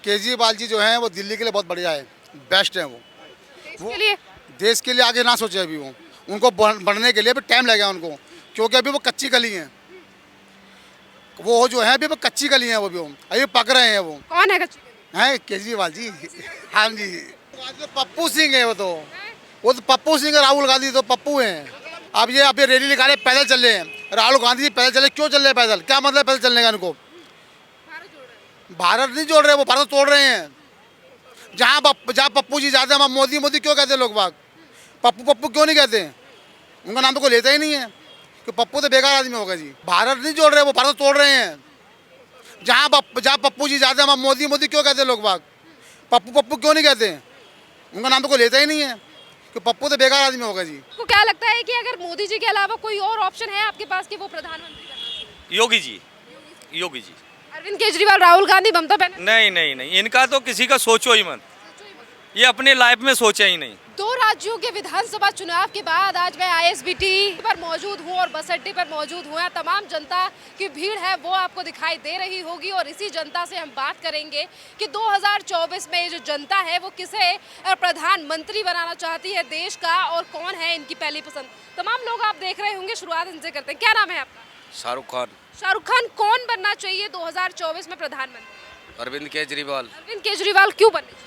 केजरीवाल जी जो हैं वो दिल्ली के लिए बहुत बढ़िया है, बेस्ट है वो। इसके लिए देश के लिए आगे ना सोचे अभी वो, उनको बढ़ने के लिए भी टाइम लगेगा उनको, क्योंकि अभी वो कच्ची कली हैं। वो जो है अभी वो कच्ची कली हैं, वो भी अभी पक रहे हैं वो। कौन है कच्ची कली? हैं केजरीवाल जी। हाँ जी, पप्पू सिंह है वो तो पप्पू सिंह है। राहुल गांधी तो पप्पू हैं। अब ये अभी रैली निकाले, पैदल चल रहे हैं। राहुल गांधी जी पैदल चले, क्यों चल रहे हैं पैदल? क्या मतलब पैदल चलने का इनको? भारत नहीं जोड़ रहे, वो भारत तोड़ रहे हैं। जहाँ पप्पू जी जाते हैं वहाँ मोदी मोदी क्यों कहते हैं लोग बाग? पप्पू पप्पू क्यों नहीं कहते? उनका नाम तो कोई लेता ही नहीं है, कि पप्पू तो बेकार आदमी होगा जी। भारत नहीं जोड़ रहे, वो भारत तोड़ रहे हैं। जहाँ पप्पू जी जाते हैं वहाँ मोदी मोदी क्यों कहते हैं लोग बाग? पप्पू पप्पू क्यों नहीं कहते? उनका नाम तो कोई लेता ही नहीं है, कि पप्पू तो बेकार आदमी होगा जी। आपको क्या लगता है कि अगर मोदी जी के अलावा कोई और ऑप्शन है आपके पास कि वो प्रधानमंत्री बनना चाहिए? योगी जी। अरविंद केजरीवाल, राहुल गांधी, ममता बनर्जी? नहीं, इनका तो किसी का सोचो ही मत, ये अपने लाइफ में सोचा ही नहीं। 2 राज्यों के विधानसभा चुनाव के बाद आज मैं आईएसबीटी पर मौजूद हूँ और बस अड्डे पर मौजूद हूँ। तमाम जनता की भीड़ है वो आपको दिखाई दे रही होगी और इसी जनता से हम बात करेंगे कि 2024 में ये जो जनता है वो किसे प्रधानमंत्री बनाना चाहती है देश का और कौन है इनकी पहली पसंद। तमाम लोग आप देख रहे होंगे, शुरुआत इनसे करते हैं। क्या नाम है आपका? शाहरुख खान। शाहरुख खान कौन बनना चाहिए 2024 में प्रधानमंत्री? अरविंद केजरीवाल। अरविंद केजरीवाल क्यों बनने चाहिए?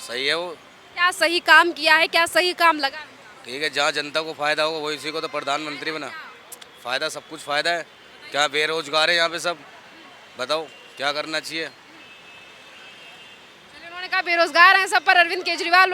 सही है वो। क्या सही काम किया है, क्या सही काम लगा? ठीक है, जहाँ जनता को फायदा होगा वही उसी को तो प्रधानमंत्री बना। फायदा, सब कुछ फायदा है। क्या बेरोजगार है यहाँ पे सब, बताओ क्या करना चाहिए? चलिए, उन्होंने कहा बेरोजगार हैं सब, पर अरविंद केजरीवाल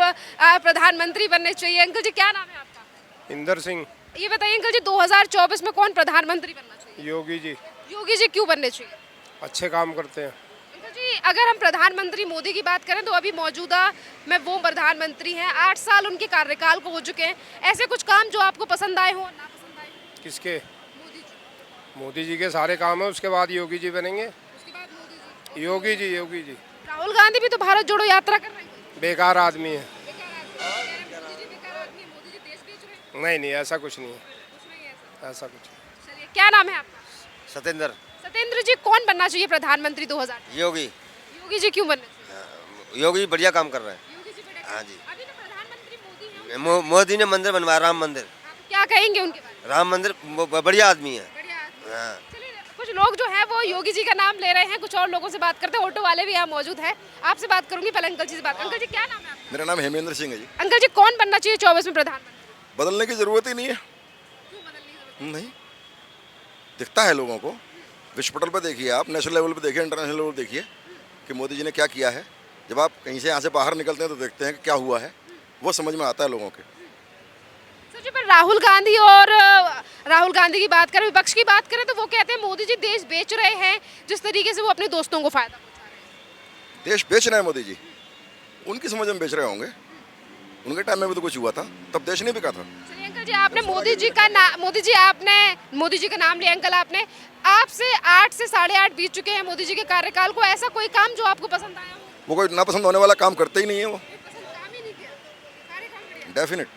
प्रधानमंत्री बनने चाहिए। अंकल जी क्या नाम है आपका? इंदर सिंह। ये बताइए अंकल जी, 2024 में कौन प्रधानमंत्री बनना चाहिए? योगी जी योगी जी क्यों बनने चाहिए? अच्छे काम करते हैं। अंकल जी, अगर हम प्रधानमंत्री मोदी की बात करें तो अभी मौजूदा में वो प्रधानमंत्री हैं, 8 साल उनके कार्यकाल को हो चुके हैं। ऐसे कुछ काम जो आपको पसंद आए हो, ना पसंद आए हो? किसके? मोदी जी। मोदी जी के सारे काम है, उसके बाद योगी जी बनेंगे। उसके बाद मोदी जी। योगी जी, योगी जी राहुल गांधी भी तो भारत जोड़ो यात्रा कर रहे हैं। बेकार आदमी है। मोदी जी बेकार आदमी है, मोदी जी देश बेच रहे हैं। नहीं, ऐसा कुछ नहीं है, कुछ नहीं है ऐसा। ऐसा कुछ। चलिए, क्या नाम है आपका? सतेंद्र। सत्येंद्र जी, कौन बनना चाहिए प्रधानमंत्री 2000? योगी। योगी जी क्यों बनना चाहिए? योगी बढ़िया काम कर रहे हैं। योगी जी बढ़िया। हाँ जी। अभी तो प्रधानमंत्री मोदी हैं। मोदी ने मंदिर बनवाया, राम मंदिर। आप क्या कहेंगे उनके बारे में? राम मंदिर बढ़िया आदमी है। बढ़िया आदमी। हाँ। चलिए, कुछ लोग जो हैं वो योगी जी का नाम ले रहे हैं, कुछ और लोगों से बात करते हैं। ऑटो वाले भी यहाँ मौजूद हैं, आपसे बात करूंगी। पहले अंकल जी से बात। अंकल जी क्या नाम है आपका? मेरा नाम हेमेंद्र सिंह है जी। अंकल जी, कौन बनना चाहिए 24 में प्रधानमंत्री? बदलने की ज़रूरत ही नहीं है। क्यों बदलने की जरूरत? नहीं, दिखता है लोगों को। विश्व पटल पर देखिए, आप नेशनल लेवल पर देखिए, इंटरनेशनल लेवल पर देखिए कि मोदी जी ने क्या किया है। जब आप कहीं से यहाँ से बाहर निकलते हैं तो देखते हैं कि क्या हुआ है, वो समझ में आता है लोगों के। सर जी, पर राहुल गांधी की बात करें, विपक्ष की बात करें तो वो कहते हैं मोदी जी देश बेच रहे हैं, जिस तरीके से वो अपने दोस्तों को फायदा पहुंचा रहे हैं। देश बेच रहे हैं मोदी जी, उनकी समझ में बेच रहे होंगे। उनके टाइम में भी तो कुछ हुआ था, तब देश नहीं बिका था। चलिए अंकल जी, आपने मोदी जी का नाम लिया। अंकल, आपने आपसे 8 से 8.5 बीत चुके हैं मोदी जी के कार्यकाल को। ऐसा कोई काम जो आपको पसंद आया हो? वो कोई नापसंद होने वाला काम करते ही नहीं है वो, पसंद काम ही नहीं किया, सारे काम बढ़िया। डेफिनेट।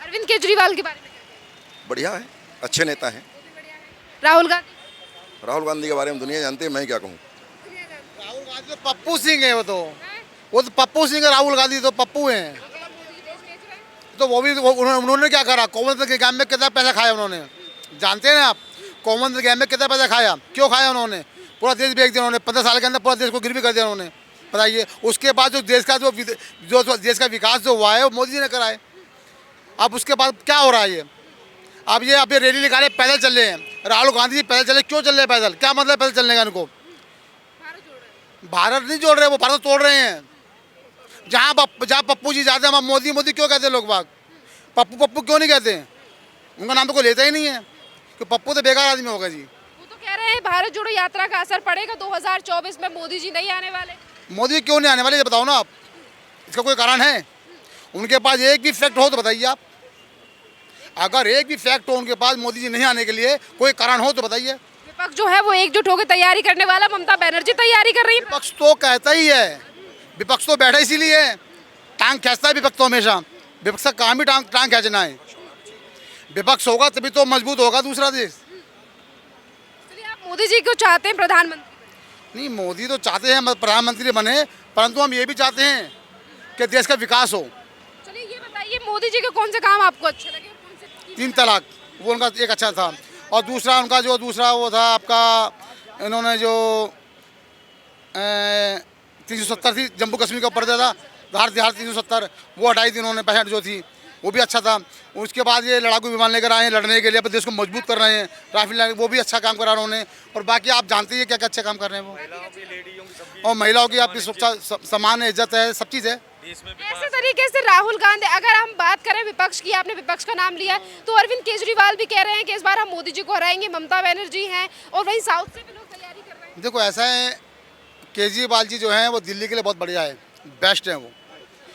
अरविंद केजरीवाल के बारे में क्या? बढ़िया है, अच्छे नेता हैं। राहुल गांधी? राहुल गांधी के बारे में दुनिया जानती है, मैं क्या कहूँ। राहुल गांधी तो पप्पू सिंह है, वो तो पप्पू सिंह है। राहुल गांधी तो पप्पू हैं। तो उन्होंने क्या करा? कॉमनवेल्थ के गेम में कितना पैसा खाया उन्होंने, जानते हैं ना आप? कॉमनवेल्थ गेम में कितना पैसा खाया, क्यों खाया उन्होंने? पूरा देश बेच दिया उन्होंने। 15 साल के अंदर पूरा देश को गिरवी कर दिया उन्होंने, बताइए। उसके बाद जो देश का देश का विकास जो हुआ है वो मोदी जी ने कराए। अब उसके बाद क्या हो रहा है ये? अब ये अभी रैली निकाले, पैदल चल रहे हैं। राहुल गांधी जी पैदल चले, क्यों चल रहे हैं पैदल? क्या मतलब पैदल चलने का इनको? भारत नहीं जोड़ रहे, वो भारत तोड़ रहे हैं। जहाँ पप्पू जी जाते हैं वहाँ मोदी मोदी क्यों कहते हैं लोग बाग? पप्पू पप्पू क्यों नहीं कहते? उनका नाम तो कोई लेता ही नहीं है, कि पप्पू तो बेकार आदमी होगा जी। वो तो कह रहे हैं भारत जोड़ो यात्रा का असर पड़ेगा 2024 में, मोदी जी नहीं आने वाले। मोदी क्यों नहीं आने वाले, ये बताओ ना आप। इसका कोई कारण है? उनके पास एक भी फैक्ट हो तो बताइए आप। अगर एक भी फैक्ट हो उनके पास मोदी जी नहीं आने के लिए, कोई कारण हो तो बताइए। विपक्ष जो है वो एकजुट होकर तैयारी करने वाला, ममता बनर्जी तैयारी कर रही है। विपक्ष तो कहता ही है, विपक्ष तो बैठा इसीलिए है। टांग खींचता है विपक्ष तो हमेशा। विपक्ष का काम ही टांग खींचना है। विपक्ष होगा तभी तो मजबूत होगा दूसरा देश। चलिए, आप मोदी जी को चाहते हैं प्रधानमंत्री? नहीं, मोदी तो चाहते हैं प्रधानमंत्री बने, परंतु हम ये भी चाहते हैं कि देश का विकास हो। चलिए ये बताइए, मोदी जी के कौन से काम आपको अच्छे लगे, कौन से? 3 तलाक वो उनका एक अच्छा था, और दूसरा उनका जो दूसरा वो था आपका, इन्होंने जो 370 थी जम्मू कश्मीर का ऊपर दिया था, धार 370 वो हटाई थी उन्होंने, 65 जो थी वो भी अच्छा था। उसके बाद ये लड़ाकू विमान लेकर आए हैं लड़ने के लिए, अपने देश को मजबूत कर रहे हैं, राफेल लाइन वो भी अच्छा काम करा उन्होंने। और बाकी आप जानते ही क्या क्या अच्छा काम कर रहे हैं वो, और महिलाओं की आपकी सुरक्षा, सम्मान है, इज्जत है, सब चीज़ है। ऐसे तरीके से राहुल गांधी, अगर हम बात करें विपक्ष की, आपने विपक्ष का नाम लिया, तो अरविंद केजरीवाल भी कह रहे हैं कि इस बार हम मोदी जी को हराएंगे, ममता बनर्जी हैं, और वहीं साउथ से भी लोग तैयारी कर रहे हैं। देखो ऐसा है, केजरीवाल जी जो हैं वो दिल्ली के लिए बहुत बढ़िया है, बेस्ट है वो।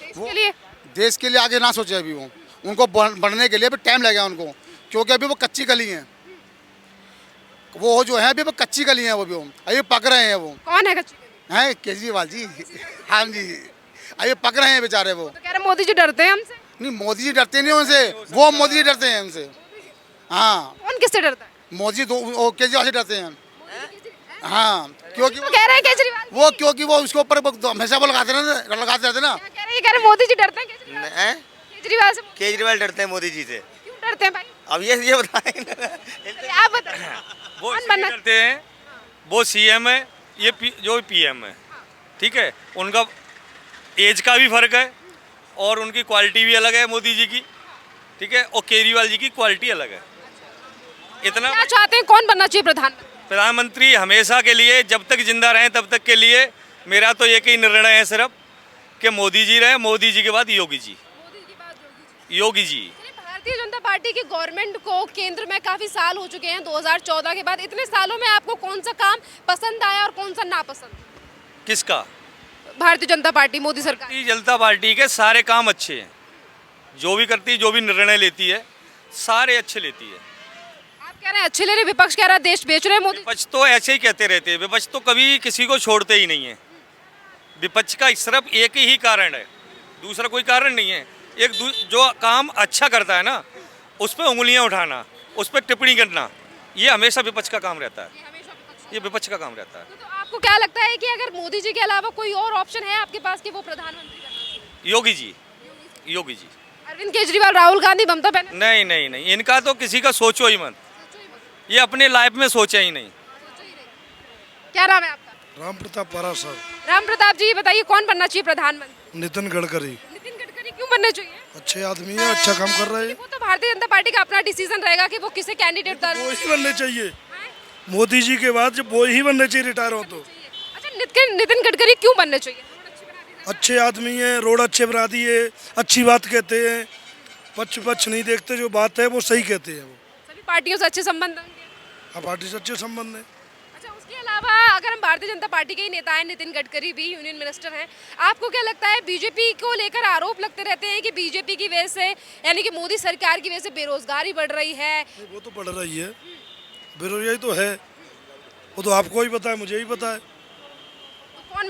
इसके लिए देश के लिए आगे ना सोचे अभी वो, उनको बढ़ने के लिए भी टाइम लगेगा उनको, क्योंकि अभी वो कच्ची कली हैं, वो जो है अभी वो कच्ची कली हैं, वो भी अभी पक रहे हैं। वो कौन है कच्ची कली? हैं केजरीवाल जी। हाँ जी, अभी पक रहे हैं बेचारे वो। तो कह रहे मोदी जी डरते हैं हमसे। नहीं, मोदी जी डरते नहीं उनसे, वो मोदी जी डरते हैं उनसे। हाँ, कौन किससे डरता है? मोदी केजरीवाल से डरते हैं। हाँ, क्योंकि तो कह रहे हैं केजरीवाल, वो क्योंकि वो उसके ऊपर हमेशा वो लगाते रहते ना। क्या कह रहे हैं मोदी जी डरते हैं केजरीवाल से? केजरीवाल डरते हैं मोदी जी से। क्यों डरते हैं भाई? अब ये बताएंगे। आप बताइए, वो कौन इसलिए बनना? करते हैं, वो सीएम है, ये जो पीएम है, ठीक है, उनका एज का भी फर्क है और उनकी क्वालिटी भी अलग है मोदी जी की, ठीक है, और केजरीवाल जी की क्वालिटी अलग है। इतना क्या चाहते हैं, कौन बनना चाहिए प्रधानमंत्री? प्रधानमंत्री हमेशा के लिए, जब तक जिंदा रहें तब तक के लिए मेरा तो एक ही निर्णय है सिर्फ कि मोदी जी रहे, मोदी जी के बाद योगी जी। योगी जी। भारतीय जनता पार्टी की गवर्नमेंट को केंद्र में काफी साल हो चुके हैं, 2014 के बाद। इतने सालों में आपको कौन सा काम पसंद आया और कौन सा नापसंद? किसका? भारतीय जनता पार्टी, मोदी सरकार। भारतीय जनता पार्टी के सारे काम अच्छे हैं, जो भी करती है, जो भी निर्णय लेती है, सारे अच्छे लेती है। आप कह रहे हैं अच्छे ले रहे, विपक्ष कह रहा है देश बेच रहे हैं मोदी। विपक्ष तो ऐसे ही कहते रहते हैं, विपक्ष तो कभी किसी को छोड़ते ही नहीं है। विपक्ष का सिर्फ एक ही कारण है, दूसरा कोई कारण नहीं है। जो काम अच्छा करता है ना, उस पर उंगलियां उठाना, उस पर टिप्पणी करना, ये हमेशा विपक्ष का काम रहता है, ये विपक्ष का काम रहता है। तो आपको क्या लगता है कि अगर मोदी जी के अलावा कोई और ऑप्शन है आपके पास कि वो प्रधानमंत्री बनना चाहिए? योगी जी, योगी जी। अरविंद केजरीवाल, राहुल गांधी, ममता बनर्जी? नहीं नहीं नहीं, इनका तो किसी का सोचो ही मत, ये अपने लाइफ में सोचा ही नहीं। क्या नाम है आपका? राम प्रताप पारा साहब। राम प्रताप जी, ये बताइए कौन बनना चाहिए प्रधानमंत्री? नितिन गडकरी नितिन गडकरी क्यों बनने चाहिए? अच्छे आदमी है, अच्छा काम कर रहे हैं। वो तो भारतीय जनता पार्टी का अपना डिसीजन रहेगा कि वो किसे कैंडिडेट वो ही बनने चाहिए, मोदी जी के बाद जब वो ही बनने चाहिए रिटायर हो तो। अच्छा, नितिन गडकरी क्यों बनने चाहिए? अच्छे आदमी हैं, रोड अच्छे बना दिए, अच्छी बात कहते हैं, पक्ष नहीं देखते, जो बात है वो सही कहते हैं। वो सभी पार्टियों से अच्छे संबंध होंगे। हाँ, पार्टी से अच्छे संबंध है। अच्छा, उसके अलावा अगर हम भारतीय जनता पार्टी के ही नेता हैं, नितिन गडकरी भी यूनियन मिनिस्टर हैं, आपको क्या लगता है बीजेपी को लेकर आरोप लगते रहते हैं कि बीजेपी की वजह से, यानी कि मोदी सरकार की वजह से बेरोजगारी बढ़ रही है? वो तो बढ़ रही है, बेरोजगारी तो है, वो तो आपको ही पता है, मुझे ही पता है। तो कौन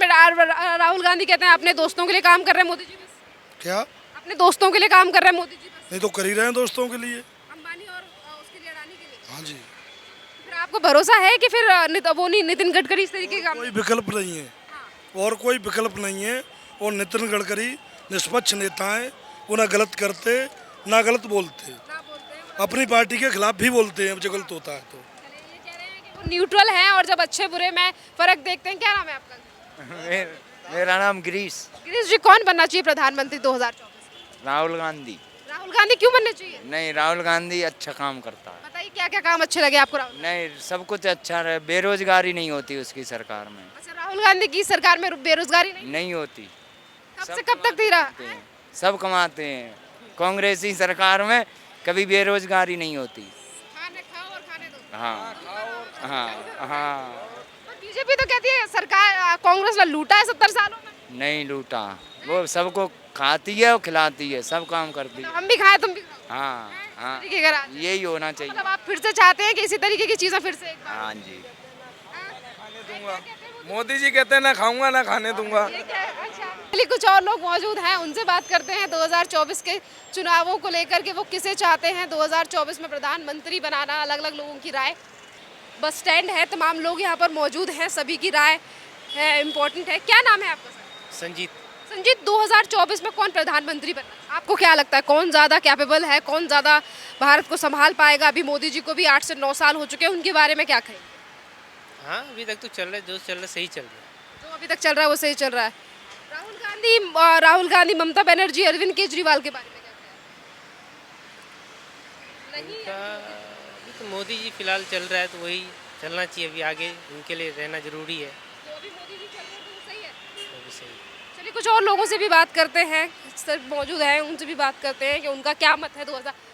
राहुल गांधी कहते हैं अपने दोस्तों के लिए काम कर रहे हैं मोदी जी बस? क्या? अपने दोस्तों के लिए काम कर रहे हैं मोदी जी बस? नहीं तो कर ही रहे हैं दोस्तों के लिए। अंबानी और उसके लिए, अडानी के लिए। हाँ जी, फिर आपको भरोसा है कि फिर नितिन गडकरी इस तरीके का? कोई विकल्प नहीं है, और कोई विकल्प नहीं है। और नितिन गडकरी निष्पक्ष नेता हैं, वो ना गलत करते ना गलत बोलते, अपनी पार्टी के खिलाफ भी बोलते हैं जब गलत होता है तो। ये कह रहे हैं कि वो न्यूट्रल हैं और जब अच्छे बुरे में फर्क देखते हैं। क्या नाम है आपका? मेरा नाम गिरीश। गिरीश जी, कौन बनना चाहिए प्रधानमंत्री 2024? राहुल गांधी। राहुल गांधी क्यों बनने चाहिए? नहीं, राहुल गांधी अच्छा काम करता है। बताइए क्या क्या काम अच्छे लगे आपको राहुल? नहीं, सब कुछ अच्छा रहे, बेरोजगारी नहीं होती उसकी सरकार में। अच्छा, राहुल गांधी की सरकार में बेरोजगारी नहीं होती। कब से कब तक थी रहा? सब कमाते हैं, कांग्रेसी सरकार में कभी बेरोजगारी नहीं होती। खाने खाओ और खाने दो। हाँ हाँ हाँ। बीजेपी तो कहती है सरकार, कांग्रेस ने लूटा है 70 सालों में। नहीं लूटा, वो सबको खाती है और खिलाती है, सब काम करती है। हम भी खाएं तुम भी खाओ। हाँ हाँ, तरीके का राज। यही होना चाहिए। मतलब आप फिर से चाहते हैं कि इसी तरीके की चीजें फिर से एक बार? हाँ जी। मोदी जी कहते हैं ना खाऊंगा ना खाने दूंगा। अच्छा, कुछ और लोग मौजूद हैं, उनसे बात करते हैं 2024 के चुनावों को लेकर के वो किसे चाहते हैं 2024 में प्रधानमंत्री बनाना। अलग अलग लोगों की राय, बस स्टैंड है, तमाम लोग यहाँ पर मौजूद हैं, सभी की राय है इम्पोर्टेंट है। क्या नाम है आपका सर? संजीत। संजीत, 2024 में कौन प्रधानमंत्री बनना, आपको क्या लगता है कौन ज़्यादा कैपेबल है, कौन ज़्यादा भारत को संभाल पाएगा? अभी मोदी जी को भी 8 से 9 साल हो चुके हैं, उनके बारे में क्या कहें? हाँ, अभी तक तो चल रहा है, जो चल रहा है सही चल रहा है। जो अभी तक चल रहा है वो सही चल रहा है। राहुल गांधी, ममता बनर्जी, अरविंद केजरीवाल के बारे में क्या कहें? नहीं, अभी तो मोदी जी फिलहाल चल रहा है तो वही चलना चाहिए, अभी आगे उनके लिए रहना जरूरी है। तो अभी मोदी जी चल रहे हैं तो वो सही है। तो अभी सही। चलिए कुछ और लोगों से भी बात करते हैं, सर मौजूद हैं, उनसे भी बात करते हैं कि उनका क्या मत है 2000